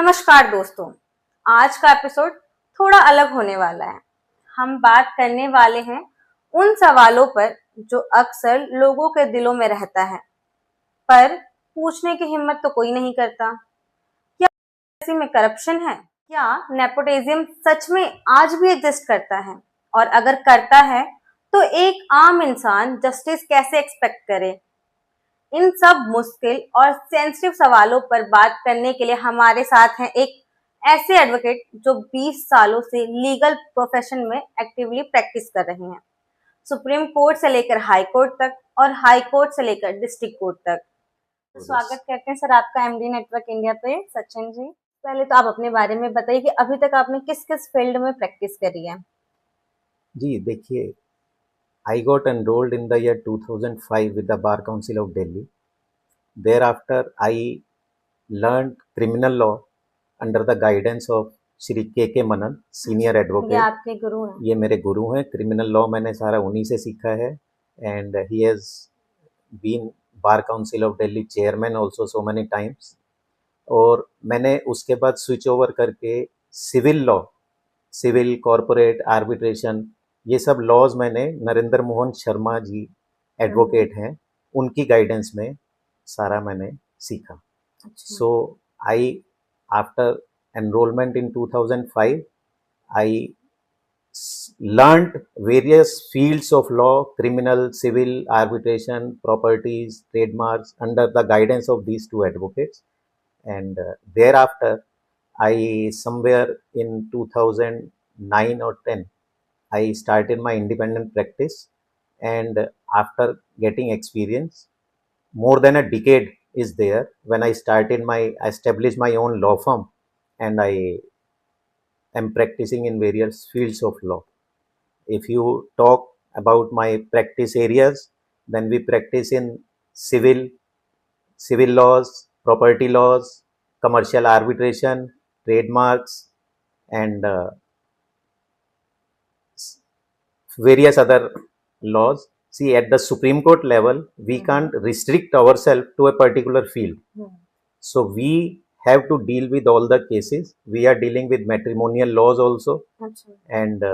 नमस्कार दोस्तों, आज का एपिसोड थोड़ा अलग होने वाला है। हम बात करने वाले हैं उन सवालों पर जो अक्सर लोगों के दिलों में रहता है, पर पूछने की हिम्मत तो कोई नहीं करता। क्या इसी में करप्शन है? क्या नेपोटिज्म सच में आज भी एग्जिस्ट करता है? और अगर करता है तो एक आम इंसान जस्टिस कैसे एक्सपेक्ट करे? इन सब मुश्किल और सेंसिटिव सवालों पर बात करने के लिए हमारे साथ हैं एक ऐसे एडवोकेट जो 20 सालों से लीगल प्रोफेशन में एक्टिवली प्रैक्टिस कर रहे हैं, सुप्रीम कोर्ट से लेकर हाई कोर्ट तक और हाई कोर्ट से लेकर डिस्ट्रिक्ट कोर्ट तक। तो स्वागत करते हैं सर आपका एमडी नेटवर्क इंडिया पे। सचिन जी, पहले तो आप अपने बारे में बताइए कि अभी तक आपने किस किस फील्ड में प्रैक्टिस करी है। जी देखिए, I got enrolled in the year 2005 with the Bar Council of Delhi. Thereafter, I learned criminal law under the guidance of Shri के मनन, सीनियर ये एडवोकेट। आपके गुरु हैं? ये मेरे गुरु हैं। क्रिमिनल लॉ मैंने सारा उन्हीं से सीखा है and he has been bar council of Delhi chairman also so many times. और मैंने उसके बाद स्विच ओवर करके civil law, civil corporate arbitration, ये सब लॉज मैंने नरेंद्र मोहन शर्मा जी एडवोकेट हैं, उनकी गाइडेंस में सारा मैंने सीखा। So I after enrolment in 2005 I learned various fields of law, criminal, civil, arbitration, properties, trademarks under the guidance of these two advocates. And thereafter I somewhere in 2009 or 10 I started my independent practice, and after getting experience, more than a decade is there when I established my own law firm, and I am practicing in various fields of law. If you talk about my practice areas, then we practice in civil laws, property laws, commercial arbitration, trademarks, and various other laws. See, at the Supreme Court level, we can't restrict ourselves to a particular field. So we have to deal with all the cases. We are dealing with matrimonial laws also. And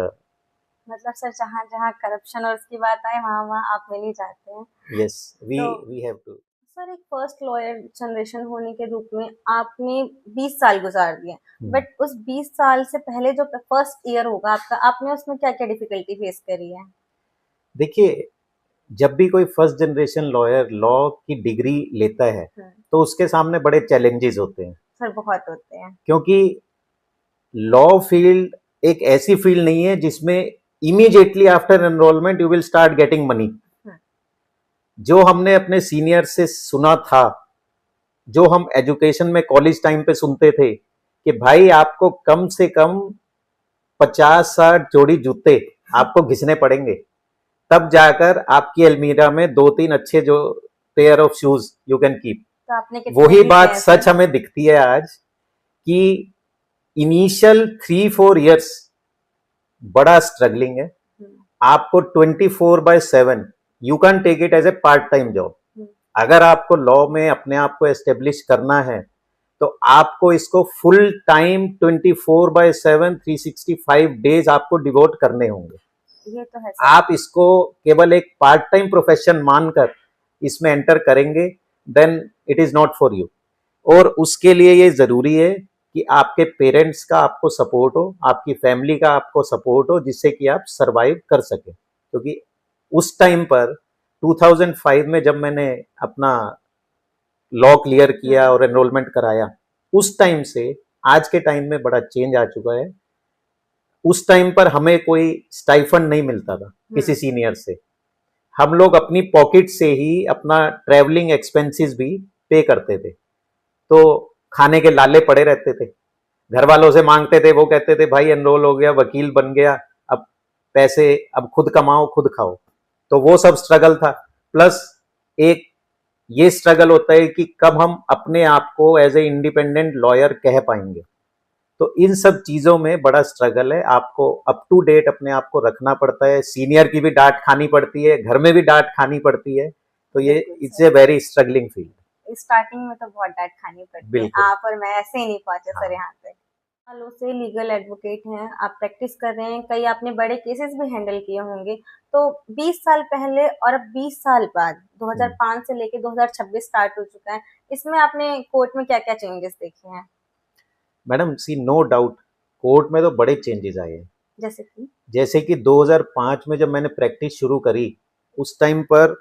मतलब sir जहाँ जहाँ corruption और उसकी बात आए वहाँ वहाँ आप मिल ही जाते हैं। yes, we have to. Sir एक फर्स्ट लॉयर जनरेशन होने के रूप में आपने 20 साल गुजार दिए, बट उस 20 साल से पहले जो फर्स्ट ईयर होगा आपका, आपने उसमें क्या क्या डिफिकल्टी फेस करी है? देखिए, जब भी कोई फर्स्ट जनरेशन लॉयर लॉ की डिग्री लेता है तो उसके सामने बड़े चैलेंजेस होते हैं। सर बहुत होते हैं, क्योंकि लॉ फील्ड एक ऐसी फील्ड नहीं है जिसमें immediately after enrolment you will start getting money. जो हमने अपने सीनियर से सुना था, जो हम एजुकेशन में कॉलेज टाइम पे सुनते थे कि भाई आपको कम से कम 50-60 जोड़ी जूते आपको घिसने पड़ेंगे, तब जाकर आपकी अलमीरा में 2-3 अच्छे जो pair of shoes you can keep. वही बात सच हमें दिखती है आज कि इनिशियल 3-4 इयर्स बड़ा स्ट्रगलिंग है। आपको 24/7 you can take it as a part time job. अगर आपको लॉ में अपने आप को एस्टेब्लिश करना है तो आपको इसको फुल टाइम 24/7 365 डेज आपको डिवोट करने होंगे। ये तो है। आप इसको केवल एक पार्ट टाइम प्रोफेशन मानकर इसमें एंटर करेंगे, then it is not for you. और उसके लिए ये जरूरी है कि आपके पेरेंट्स का आपको सपोर्ट हो, आपकी फैमिली का आपको सपोर्ट हो, जिससे कि आप सरवाइव कर सके। क्योंकि उस टाइम पर 2005 में जब मैंने अपना लॉ क्लियर किया और एनरोलमेंट कराया, उस टाइम से आज के टाइम में बड़ा चेंज आ चुका है। उस टाइम पर हमें कोई स्टाइफंड नहीं मिलता था किसी सीनियर से। हम लोग अपनी पॉकेट से ही अपना ट्रैवलिंग एक्सपेंसेस भी पे करते थे, तो खाने के लाले पड़े रहते थे। घर वालों से मांगते थे, वो कहते थे भाई एनरोल हो गया, वकील बन गया, अब पैसे अब खुद कमाओ खुद खाओ। तो वो सब स्ट्रगल था। प्लस एक ये स्ट्रगल होता है कि कब हम अपने आप को एज ए इंडिपेंडेंट लॉयर कह पाएंगे। तो इन सब चीजों में बड़ा स्ट्रगल है। आपको अप टू डेट अपने आप को रखना पड़ता है, सीनियर की भी डांट खानी पड़ती है, घर में भी डांट खानी पड़ती है। तो ये it's a very struggling field. Starting में तो बहुत डांट खानी पड़ती है। बिल्कुल। आप और मैं ऐसे ही नहीं पहुंचे हाँ। सर यहाँ पे। सालों से लीगल एडवोकेट हैं, आप प्रैक्टिस कर रहे हैं, कई आपने बड़े केसेस भी हैंडल किए होंगे। तो 20 साल पहले और अब 20 साल बाद 2005 से लेके 2026 स्टार्ट हो चुका है, इसमें आपने कोर्ट में क्या-क्या चेंजेस देखे हैं? मैडम सी नो डाउट कोर्ट में तो बड़े चेंजेस आए हैं। जैसे कि 2005 में जब मैंने प्रैक्टिस शुरू करी, उस टाइम पर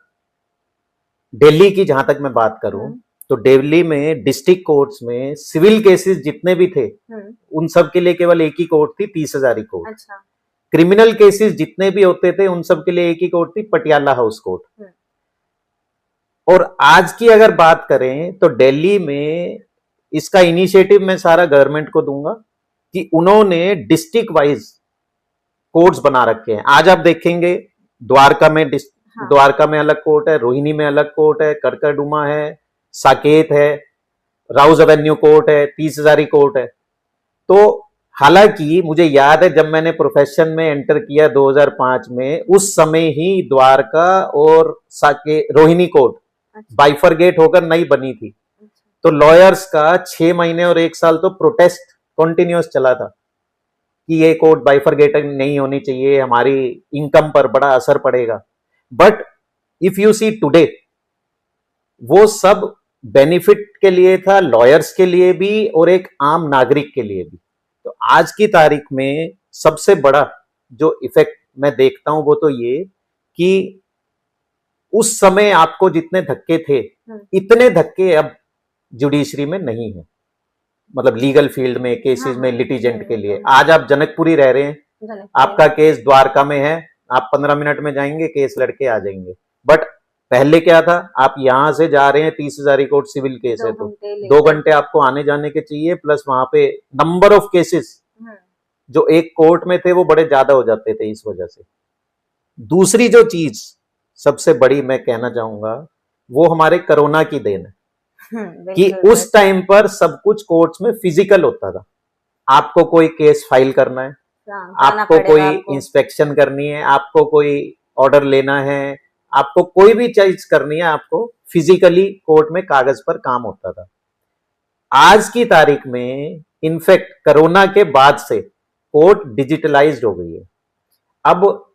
दिल्ली की जहां तक मैं बात करूं, तो दिल्ली में डिस्ट्रिक्ट कोर्ट्स में सिविल केसेस जितने भी थे, उन सब के लिए केवल एक ही कोर्ट थी, 30 हजारी कोर्ट। अच्छा। क्रिमिनल केसेस जितने भी होते थे, उन सब के लिए एक ही कोर्ट थी, पटियाला हाउस कोर्ट। और आज की अगर बात करें तो दिल्ली में इसका इनिशिएटिव मैं सारा गवर्नमेंट को दूंगा कि उन्होंने डिस्ट्रिक्ट वाइज कोर्ट्स बना रखे हैं। आज आप देखेंगे द्वारका में हाँ। द्वारका में अलग कोर्ट है, रोहिणी में अलग कोर्ट है, करकरडुमा है, साकेत है, राउज एवेन्यू कोर्ट है, 30 हजारी कोर्ट है। तो हालांकि मुझे याद है जब मैंने प्रोफेशन में एंटर किया 2005 में, उस समय ही द्वारका और रोहिणी कोर्ट बाइफरगेट होकर नई बनी थी। तो लॉयर्स का 6 महीने और 1 साल तो प्रोटेस्ट कंटिन्यूअस चला था कि ये कोर्ट बाइफरगेट नहीं होनी चाहिए, हमारी इनकम पर बड़ा असर पड़ेगा। But if you see today, वो सब बेनिफिट के लिए था, लॉयर्स के लिए भी और एक आम नागरिक के लिए भी। तो आज की तारीख में सबसे बड़ा जो इफेक्ट मैं देखता हूं वो तो ये कि उस समय आपको जितने धक्के थे, इतने धक्के अब जुडिशरी में नहीं है। मतलब लीगल फील्ड में, केसेस में, लिटिजेंट के लिए। आज आप जनकपुरी रह रहे हैं, आपका केस द्वारका में है, आप 15 मिनट में जाएंगे, केस लड़के आ जाएंगे। बट पहले क्या था, आप यहां से जा रहे हैं 30 हजारी कोर्ट, सिविल केस है तो 2 घंटे आपको आने जाने के चाहिए, प्लस वहां पे नंबर ऑफ केसेस जो एक कोर्ट में थे वो बड़े ज्यादा हो जाते थे इस वजह से। दूसरी जो चीज सबसे बड़ी मैं कहना चाहूंगा, वो हमारे कोरोना की देन है कि उस टाइम पर सब कुछ कोर्ट्स में फिजिकल होता था। आपको कोई केस फाइल करना है, आपको कोई इंस्पेक्शन करनी है, आपको कोई ऑर्डर लेना है, आपको कोई भी चीज करनी है, आपको फिजिकली कोर्ट में कागज पर काम होता था। आज की तारीख में इनफैक्ट कोरोना के बाद से कोर्ट डिजिटलाइज्ड हो गई है। अब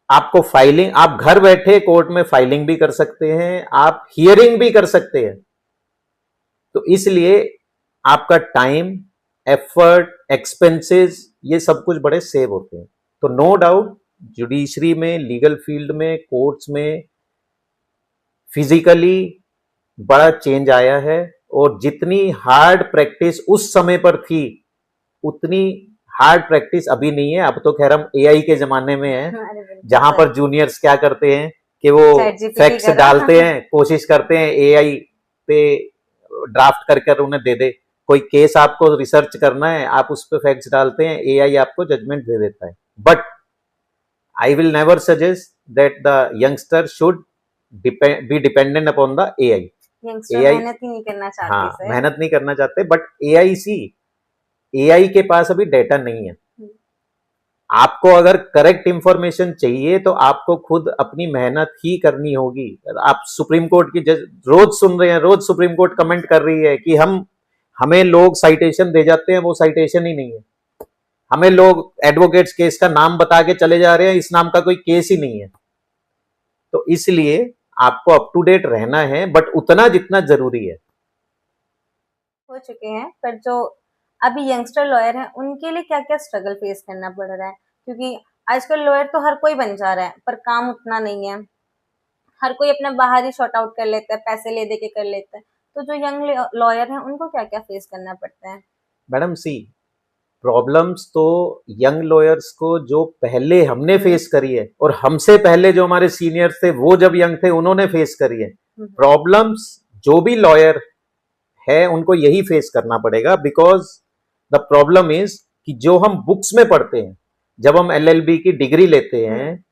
आपको फाइलिंग, आप घर बैठे कोर्ट में फाइलिंग भी कर सकते हैं, आप हियरिंग भी कर सकते हैं। तो इसलिए आपका टाइम, एफर्ट, एक्सपेंसेस, ये सब कुछ बड़े सेव होते हैं। तो नो डाउट जुडिशरी में, लीगल फील्ड में, कोर्ट्स में फिजिकली बड़ा चेंज आया है। और जितनी हार्ड प्रैक्टिस उस समय पर थी, उतनी हार्ड प्रैक्टिस अभी नहीं है। अब तो खैर हम एआई के जमाने में हैं, जहां पर जूनियर्स क्या करते हैं कि वो फैक्ट्स डालते हैं, कोशिश करते हैं एआई पे ड्राफ्ट करके उन्हें दे दे। कोई केस आपको रिसर्च करना है, आप उस पे फैक्ट्स डालते हैं, एआई आपको जजमेंट दे देता है। But I will never suggest that the youngster should be dependent upon the AI. मेहनत ही नहीं करना चाहते। हाँ, मेहनत नहीं करना चाहते। बट एआई के पास अभी डेटा नहीं है। आपको अगर करेक्ट इंफॉर्मेशन चाहिए तो आपको खुद अपनी मेहनत ही करनी होगी। आप सुप्रीम कोर्ट की जज रोज सुन रहे हैं, रोज सुप्रीम कोर्ट कमेंट कर रही है कि हमें लोग साइटेशन दे जाते हैं, वो साइटेशन ही नहीं है। हमें लोग एडवोकेट्स केस का नाम बता के चले जा रहे हैं, इस नाम का कोई केस ही नहीं है। तो इसलिए आपको अप टू डेट रहना है, बट उतना जितना जरूरी है। हो चुके हैं, पर जो अभी यंगस्टर लॉयर हैं उनके लिए क्या क्या स्ट्रगल फेस करना पड़ रहा है? क्योंकि आजकल लॉयर तो हर कोई बन जा रहा है, पर काम उतना नहीं है। हर कोई अपना बाहर ही शॉर्ट आउट कर लेता है, पैसे ले दे के कर लेता है। तो जो यंग लॉयर हैं उनको क्या क्या फेस करना पड़ता है? मैडम सी, प्रॉब्लम्स तो यंग लॉयर्स को जो पहले हमने फेस करी है, और हमसे पहले जो हमारे सीनियर्स थे वो जब यंग थे उन्होंने फेस करी है। प्रॉब्लम्स जो भी लॉयर है उनको यही फेस करना पड़ेगा। बिकॉज द प्रॉब्लम इज कि जो हम बुक्स में पढ़ते हैं, जब हम एलएलबी की डिग्री लेते हैं,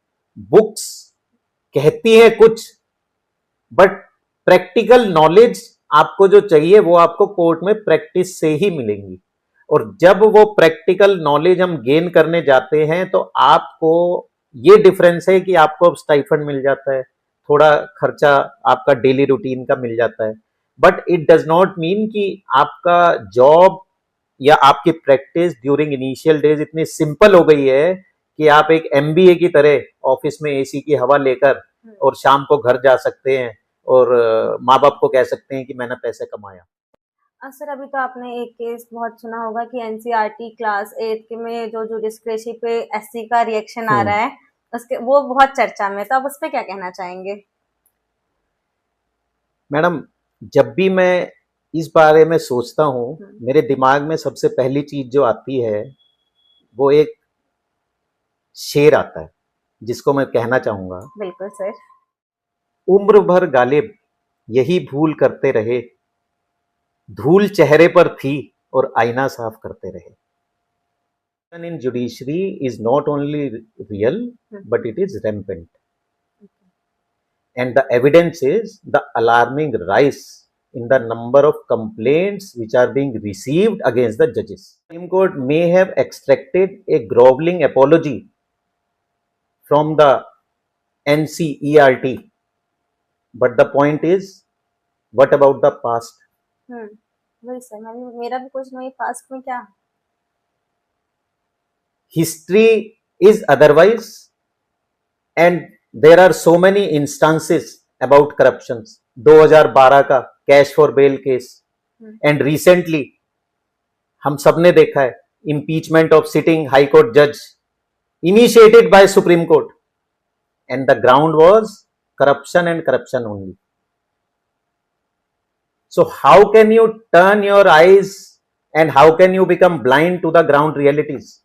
बुक्स कहती है कुछ, बट प्रैक्टिकल नॉलेज आपको जो चाहिए वो आपको कोर्ट में प्रैक्टिस से ही मिलेंगी। और जब वो प्रैक्टिकल नॉलेज हम गेन करने जाते हैं तो आपको ये डिफरेंस है कि आपको अब स्टाइफंड मिल जाता है, थोड़ा खर्चा आपका डेली रूटीन का मिल जाता है। But it does not mean कि आपका जॉब या आपकी प्रैक्टिस ड्यूरिंग इनिशियल डेज इतनी सिंपल हो गई है कि आप एक एमबीए की तरह ऑफिस में एसी की हवा लेकर और शाम को घर जा सकते हैं और माँ बाप को कह सकते हैं कि मैंने पैसे कमाया। सर अभी तो आपने एक केस बहुत सुना होगा कि एनसीईआरटी क्लास 8 में जो जुडिशक्रेसी पे एससी का रिएक्शन आ रहा है, उसके वो बहुत चर्चा में, तो आप उस पर क्या कहना चाहेंगे? मैडम, जब भी मैं इस बारे में सोचता हूँ मेरे दिमाग में सबसे पहली चीज जो आती है वो एक शेर आता है जिसको मैं कहना चाहूंगा। बिल्कुल सर। उम्र भर गालिब यही भूल करते रहे, धूल चेहरे पर थी और आईना साफ करते रहे। In judiciary is not only real but it is rampant, and the evidence is the alarming rise in the number of complaints which are being received against the judges. Supreme Court may have extracted a groveling apology from the NCERT, but the point is, what about the past? वही sir, मेरा भी कुछ नहीं, past में क्या? History is otherwise, and there are so many instances about corruptions. 2012 का cash for bail case, and recently हम सबने देखा है impeachment of sitting high court judge initiated by Supreme Court, and the ground was corruption and corruption only. So how can you turn your eyes and how can you become blind to the ground realities?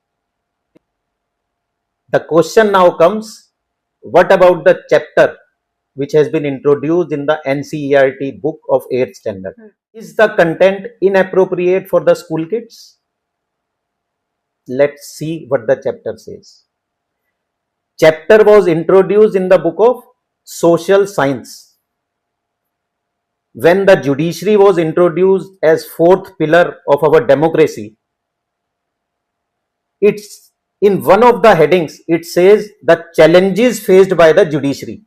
The question now comes, what about the chapter which has been introduced in the NCERT book of 8th standard? Is the content inappropriate for the school kids? Let's see what the chapter says. Chapter was introduced in the book of social science. When the judiciary was introduced as fourth pillar of our democracy, it's in one of the headings, it says the challenges faced by the judiciary.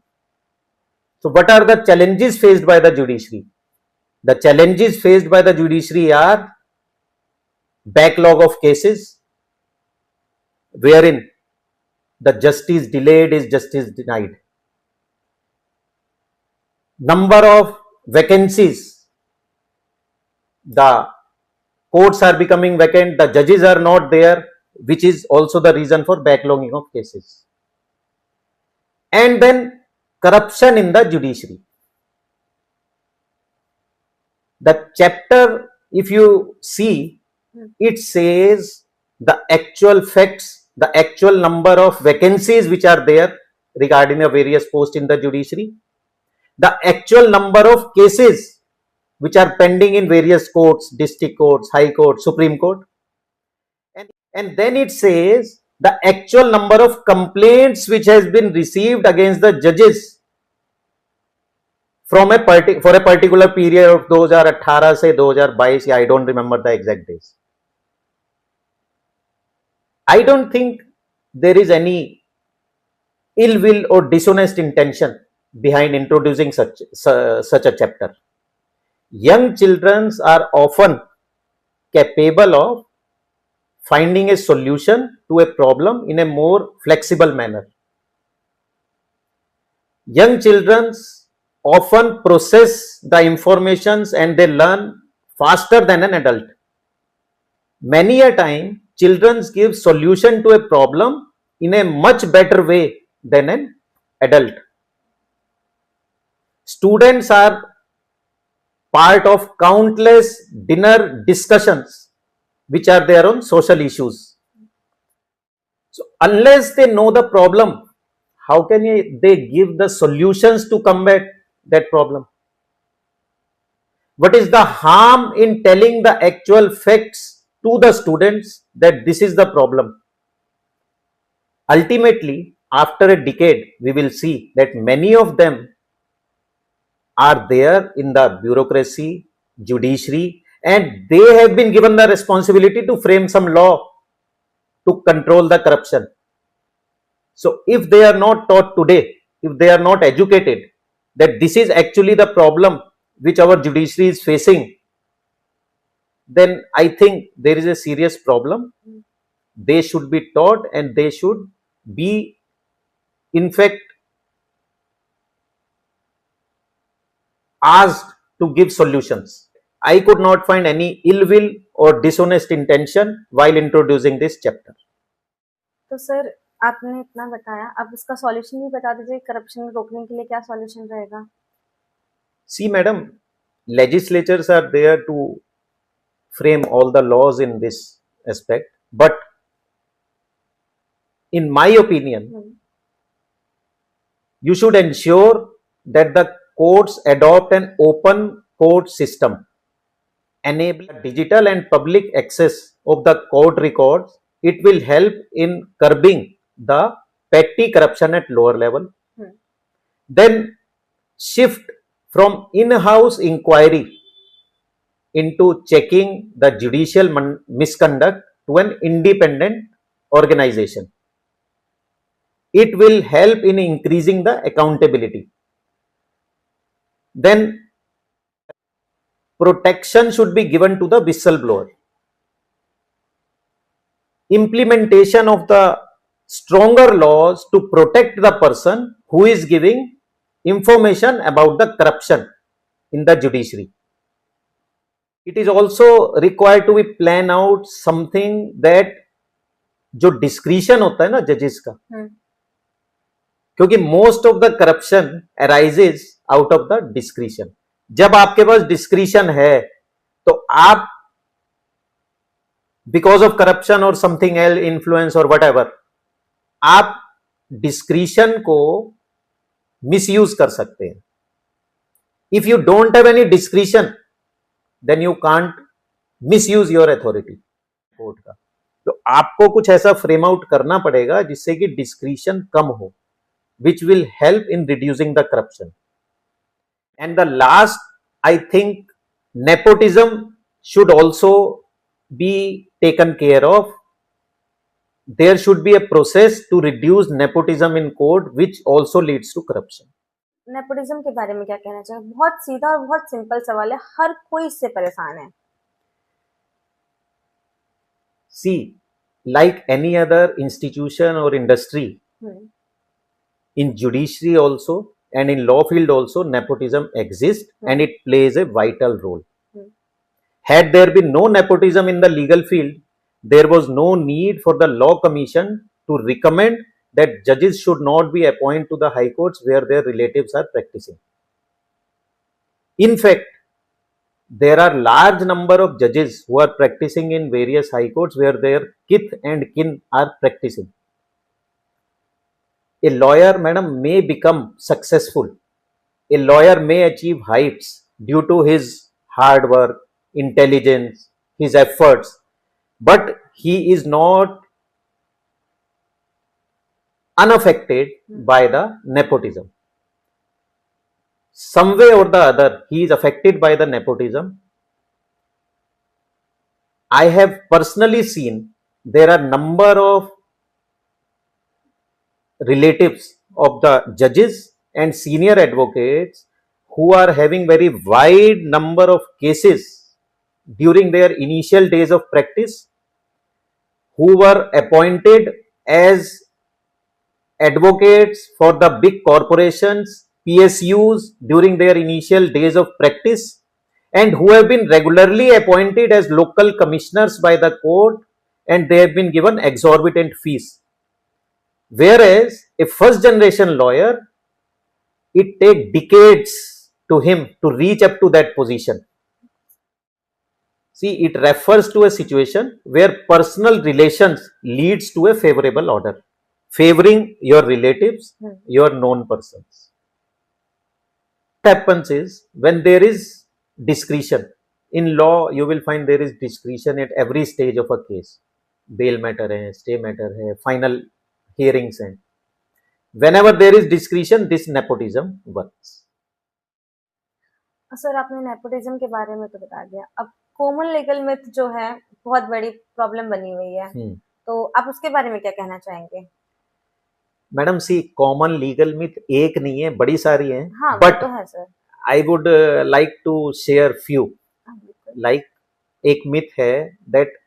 So what are the challenges faced by the judiciary? The challenges faced by the judiciary are backlog of cases, wherein the justice delayed is justice denied. Number of vacancies, the courts are becoming vacant, the judges are not there, which is also the reason for backlogging of cases. And then corruption in the judiciary. The chapter, if you see, it says the actual facts, the actual number of vacancies which are there regarding the various posts in the judiciary, the actual number of cases which are pending in various courts, district courts, high court, Supreme Court, and then it says the actual number of complaints which has been received against the judges from for a particular period of 2018 से 2022, I don't remember the exact days. I don't think there is any ill will or dishonest intention behind introducing such a chapter. Young children are often capable of finding a solution to a problem in a more flexible manner. Young children often process the informations and they learn faster than an adult. Many a time, children give solution to a problem in a much better way than an adult. Students are part of countless dinner discussions which are there on social issues. So unless they know the problem, how can they give the solutions to combat that problem? What is the harm in telling the actual facts to the students that this is the problem? Ultimately, after a decade, we will see that many of them are there in the bureaucracy, judiciary, and they have been given the responsibility to frame some law to control the corruption. So if they are not taught today, if they are not educated that this is actually the problem which our judiciary is facing, then I think there is a serious problem. They should be taught and they should be, in fact, asked to give solutions. I could not find any ill will or dishonest intention while introducing this chapter. तो sir आपने इतना बताया, अब इसका solution भी बता दीजिए, corruption रोकने के लिए क्या सॉल्यूशन रहेगा? See, madam, legislatures are there to frame all the laws in this aspect, but in my opinion, you should ensure that the courts adopt an open court system, enable digital and public access of the court records. It will help in curbing the petty corruption at lower level. Then shift from in-house inquiry into checking the judicial misconduct to an independent organization. It will help in increasing the accountability. Then protection should be given to the whistleblower. Implementation of the stronger laws to protect the person who is giving information about the corruption in the judiciary. It is also required to be plan out something that जो discretion होता है ना जजेस का, क्योंकि most of the corruption arises out of the discretion. जब आपके पास डिस्क्रिशन है तो आप बिकॉज ऑफ करप्शन और समथिंग एल इन्फ्लुएंस और वट एवर, आप डिस्क्रिशन को मिसयूज कर सकते हैं. If you don't have any discretion then you can't misuse your authority court का. तो आपको कुछ ऐसा फ्रेम आउट करना पड़ेगा जिससे कि डिस्क्रिशन कम हो, which will help in reducing the corruption. And the last, I think nepotism should also be taken care of. There should be a process to reduce nepotism in court, which also leads to corruption. Nepotism के बारे में क्या कहना चाहिए? बहुत सीधा और बहुत सिंपल सवाल है, हर कोई इससे परेशान है. See, like any other institution or industry, in judiciary also and in law field also, nepotism exists and it plays a vital role. Had there been no nepotism in the legal field, there was no need for the law commission to recommend that judges should not be appointed to the high courts where their relatives are practicing. In fact, there are large number of judges who are practicing in various high courts where their kith and kin are practicing. A lawyer, madam, may become successful. A lawyer may achieve heights due to his hard work, intelligence, his efforts, but he is not unaffected by the nepotism. Some way or the other, he is affected by the nepotism. I have personally seen there are number of relatives of the judges and senior advocates who are having very wide number of cases during their initial days of practice, who were appointed as advocates for the big corporations, PSUs during their initial days of practice, and who have been regularly appointed as local commissioners by the court, and they have been given exorbitant fees. Whereas a first generation lawyer, it takes decades to him to reach up to that position. See, it refers to a situation where personal relations leads to a favorable order, favoring your relatives, your known persons. What happens is, when there is discretion in law, you will find there is discretion at every stage of a case. Bail matter hai, stay matter hai, final hearings, and whenever there is discretion, this nepotism works. Sir आपने nepotism के बारे में तो बता दिया, अब common legal myth जो है बहुत बड़ी प्रॉब्लम बनी हुई है, तो आप उसके बारे में क्या कहना चाहेंगे? मैडम, सी, कॉमन लीगल मिथ एक नहीं है, बड़ी सारी हैं. हाँ, बट तो है sir. I would like to share few. हाँ, बिल्कुल. लाइक एक मिथ है that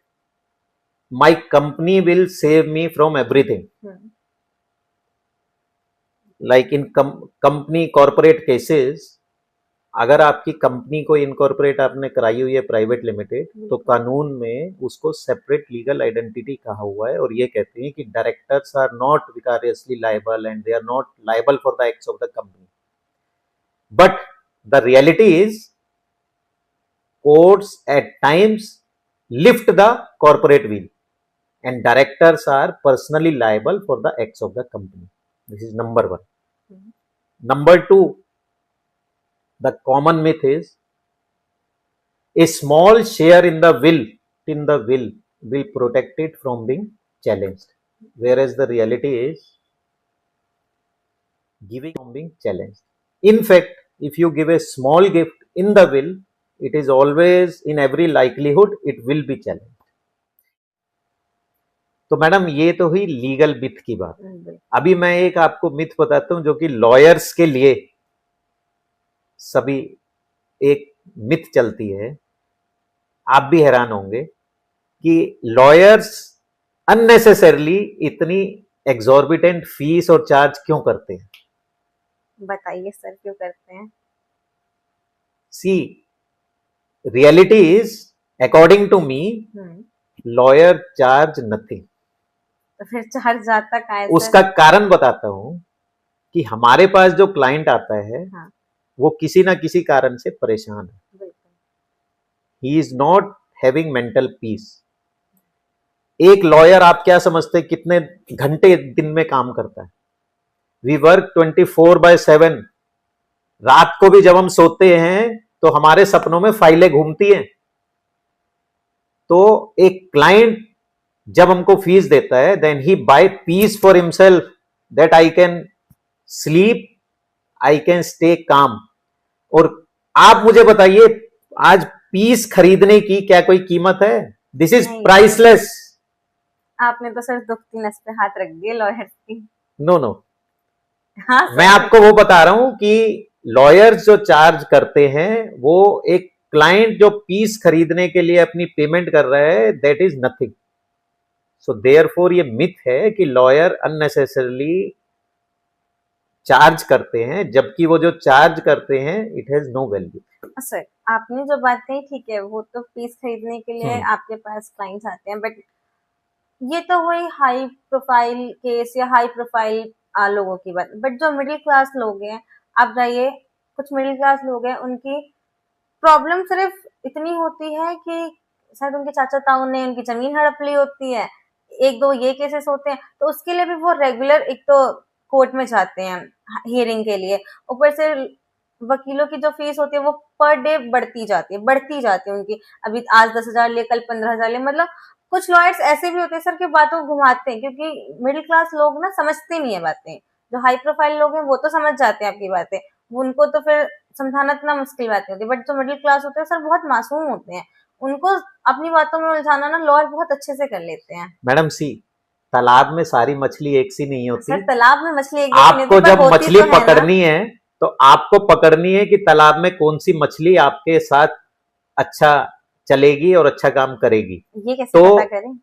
my company will save me from everything. Hmm. Like in company corporate cases, अगर आपकी कंपनी को इनकॉर्पोरेट आपने कराई हुई है प्राइवेट लिमिटेड, तो कानून में उसको सेपरेट लीगल आइडेंटिटी कहा हुआ है और ये कहते हैं कि directors are not vicariously liable and they are not liable for the acts of the company. But the reality is courts at times lift the corporate wheel and directors are personally liable for the acts of the company. This is number one. Number two, the common myth is a small share in the will protect it from being challenged, whereas the reality is giving from being challenged. In fact, if you give a small gift in the will, it is always in every likelihood it will be challenged. तो madam ये तो हुई legal myth की बात. अभी मैं एक आपको मिथ बताता हूं जो कि लॉयर्स के लिए सभी एक मिथ चलती है. आप भी हैरान होंगे कि लॉयर्स अननेसेसरली इतनी एग्जॉर्बिटेंट फीस और चार्ज क्यों करते हैं. बताइए सर, क्यों करते हैं? सी, reality is, according to me, lawyer charge nothing. तो फिर चार्ज जाता कहाँ है? उसका कारण बताता हूं कि हमारे पास जो क्लाइंट आता है, हाँ, वो किसी ना किसी कारण से परेशान है. He is not having mental peace. एक लॉयर आप क्या समझते हैं कितने घंटे दिन में काम करता है? We work 24/7. रात को भी जब हम सोते हैं तो हमारे सपनों में फाइलें घूमती हैं. तो एक क्लाइंट जब हमको फीस देता है, then he buy peace for himself that I can sleep, I can stay calm. और आप मुझे बताइए, आज पीस खरीदने की क्या कोई कीमत है? This is priceless. आपने तो सर दुखती नस पे हाथ रख दिए लॉयर की. नो नो, हाँ, मैं आपको वो बता रहा हूं कि लॉयर्स जो चार्ज करते हैं वो एक क्लाइंट जो पीस खरीदने के लिए अपनी पेमेंट कर रहा है, that is nothing. So therefore ये मिथ है कि लॉयर अननेसेसरली चार्ज करते हैं, जबकि वो जो चार्ज करते हैं it has no value. Sir आपने जो बात कही ठीक है, वो तो पीस खरीदने के लिए आपके पास क्लाइंट्स आते हैं, बट ये तो वही हाई प्रोफाइल केस या हाई प्रोफाइल लोगों की बात. बट जो मिडिल क्लास लोग हैं, आप जाइए, कुछ मिडिल क्लास लोग हैं, उनकी प्रॉब्लम सिर्फ इतनी होती है कि शायद उनके चाचा ताऊ ने उनकी जमीन हड़प ली होती है, एक दो ये केसेस होते हैं, तो उसके लिए भी वो रेगुलर एक तो कोर्ट में जाते हैं हियरिंग के लिए. ऊपर से वकीलों की जो फीस होती है वो पर डे बढ़ती जाती है उनकी. अभी आज 10,000 ले, कल 15,000 ले. मतलब कुछ लॉयर्स ऐसे भी होते हैं सर कि बातों को घुमाते हैं, क्योंकि मिडिल क्लास लोग ना समझते नहीं है बातें. जो हाई प्रोफाइल लोग हैं वो तो समझ जाते हैं आपकी बातें, उनको तो फिर समझाना इतना मुश्किल बात नहीं होती. बट जो मिडिल क्लास होते हैं सर बहुत मासूम होते हैं, उनको अपनी बातों में उलझाना ना लॉयर बहुत अच्छे से कर लेते हैं. मैडम सी, तालाब में सारी मछली एक सी नहीं होती. सर तालाब में मछली एक आपको जब मछली पकड़नी है तो आपको पकड़नी है कि तालाब में कौन सी मछली आपके साथ अच्छा चलेगी और अच्छा काम करेगी. ये कैसे तो पता करें?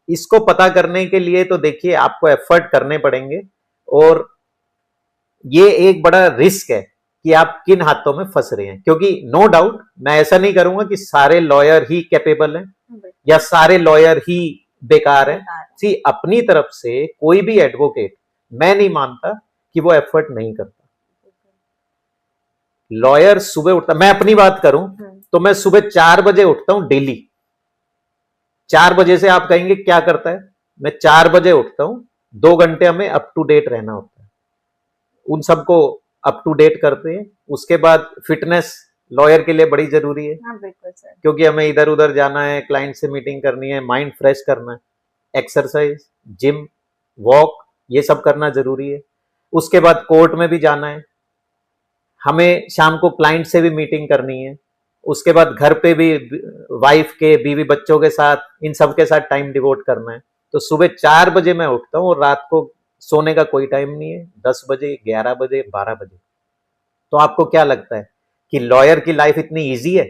इसको पता करने के लिए तो देखिए आपको एफर्ट करने पड़ेंगे, और ये एक बड़ा रिस्क है कि आप किन हाथों में फंस रहे हैं. क्योंकि नो डाउट मैं ऐसा नहीं करूंगा कि सारे लॉयर ही कैपेबल हैं या सारे लॉयर ही बेकार है. सी, अपनी तरफ से कोई भी एडवोकेट मैं नहीं मानता कि वो एफर्ट नहीं करता. लॉयर सुबह उठता, मैं अपनी बात करूं तो मैं सुबह 4 बजे उठता हूं डेली. 4 बजे से आप कहेंगे क्या करता है? मैं 4 बजे उठता हूं, 2 घंटे हमें अप टू डेट रहना होता है, उन सबको अप टू डेट करते हैं. उसके बाद फिटनेस लॉयर के लिए बड़ी जरूरी है. हाँ, बिल्कुल सर. क्योंकि हमें इधर उधर जाना है, क्लाइंट से मीटिंग करनी है, माइंड फ्रेश करना है, एक्सरसाइज, जिम, वॉक, ये सब करना जरूरी है. उसके बाद कोर्ट में भी जाना है, हमें शाम को क्लाइंट से भी मीटिंग करनी है. उसके बाद घर पे भी वाइफ के, बीवी बच्चों के साथ, इन सब के साथ टाइम डिवोट करना है. तो सुबह 4 बजे मैं उठता हूँ और रात को सोने का कोई टाइम नहीं है, 10 बजे, 11 बजे, 12 बजे. तो आपको क्या लगता है कि लॉयर की लाइफ इतनी इजी है।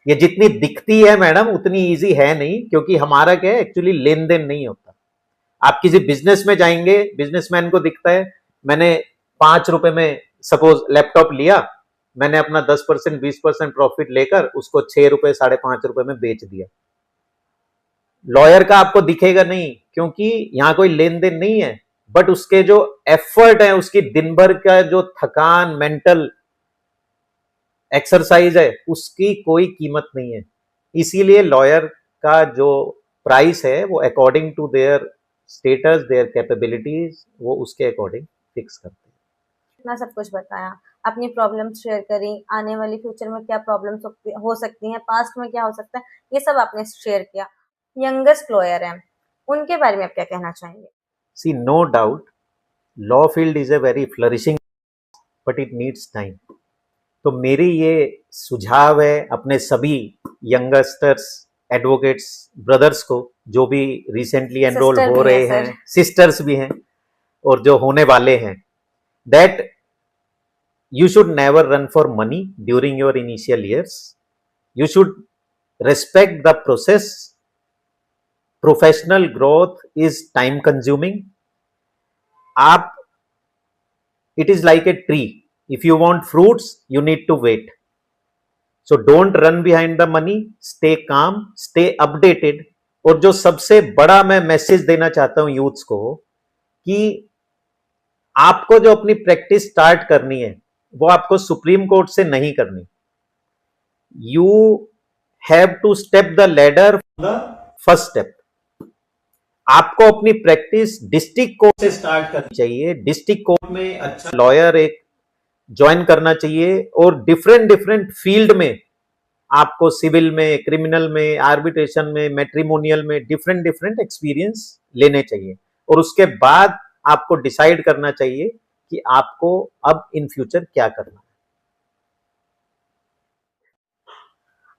ये जितनी दिखती है मैडम उतनी इजी है नहीं, क्योंकि हमारा क्या है एक्चुअली लेन देन नहीं होता। आप किसी बिजनेस में जाएंगे, बिजनेसमैन को दिखता है मैंने 5 रुपए में सपोज लैपटॉप लिया, मैंने अपना 10% 20% प्रॉफिट लेकर उसको 6 रुपए 5.5 रुपए में बेच दिया। लॉयर का आपको दिखेगा नहीं, क्योंकि यहां कोई लेन देन नहीं है, बट उसके जो एफर्ट है, उसकी दिन भर का जो थकान, मेंटल एक्सरसाइज है, उसकी कोई कीमत नहीं है। इसीलिए लॉयर का जो प्राइस है वो according to their status, their capabilities, वो उसके अकॉर्डिंग फिक्स करते हैं। इतना सब कुछ बताया, अपनी प्रॉब्लम्स शेयर करी, आने वाली फ्यूचर में क्या प्रॉब्लम्स हो सकती हैं, पास्ट में क्या हो सकता है, ये सब आपने शेयर किया। यंगेस्ट लॉयर हैं, उनके बारे में आप क्या कहना चाहेंगे? See no doubt law field is a very flourishing, but it needs time. तो मेरी ये सुझाव है अपने सभी यंगस्टर्स एडवोकेट्स ब्रदर्स को, जो भी रिसेंटली एनरोल सिस्टर हो भी रहे है हैं, सर। सिस्टर्स भी हैं और जो होने वाले हैं, that you should never run for money during your initial years. You should respect the process. Professional growth is time consuming. आप, it is like a tree. If you want fruits, you need to wait. So don't run behind the money. Stay calm, stay updated. और जो सबसे बड़ा मैं message देना चाहता हूं youths को, कि आपको जो अपनी प्रैक्टिस स्टार्ट करनी है वो आपको सुप्रीम कोर्ट से नहीं करनी। You have to step the ladder, first step. आपको अपनी प्रैक्टिस डिस्ट्रिक्ट कोर्ट से स्टार्ट करनी चाहिए। डिस्ट्रिक्ट कोर्ट में अच्छा लॉयर एक ज्वाइन करना चाहिए, और डिफरेंट डिफरेंट फील्ड में आपको सिविल में, क्रिमिनल में, आर्बिट्रेशन में, मैट्रिमोनियल में डिफरेंट डिफरेंट एक्सपीरियंस लेने चाहिए। और उसके बाद आपको डिसाइड करना चाहिए कि आपको अब इन फ्यूचर क्या करना है।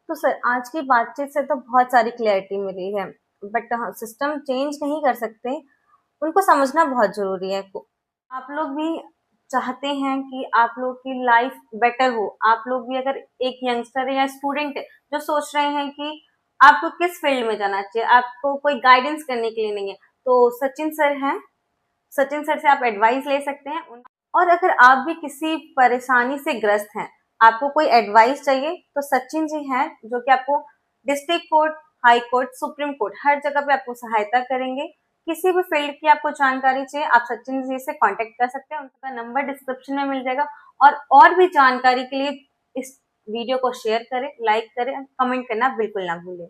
तो सर आज की बातचीत से तो बहुत सारी क्लैरिटी मिली है, बट हाँ, सिस्टम चेंज नहीं कर सकते, उनको समझना बहुत जरूरी है। आप लोग भी चाहते हैं कि आप लोग की लाइफ बेटर हो, आप लोग भी अगर एक यंगस्टर है या स्टूडेंट है जो सोच रहे हैं कि आपको किस फील्ड में जाना चाहिए, आपको कोई गाइडेंस करने के लिए नहीं है, तो सचिन सर हैं, सचिन सर से आप एडवाइस ले सकते हैं। और अगर आप भी किसी परेशानी से ग्रस्त हैं, आपको कोई एडवाइस चाहिए, तो सचिन जी हैं जो कि आपको district court, high court, supreme court हर जगह पे आपको सहायता करेंगे। किसी भी फील्ड की आपको जानकारी चाहिए, आप सचिन जी से कांटेक्ट कर सकते हैं, उनका नंबर डिस्क्रिप्शन में मिल जाएगा। और भी जानकारी के लिए इस वीडियो को शेयर करें, लाइक करें, कमेंट करना बिल्कुल ना भूलें।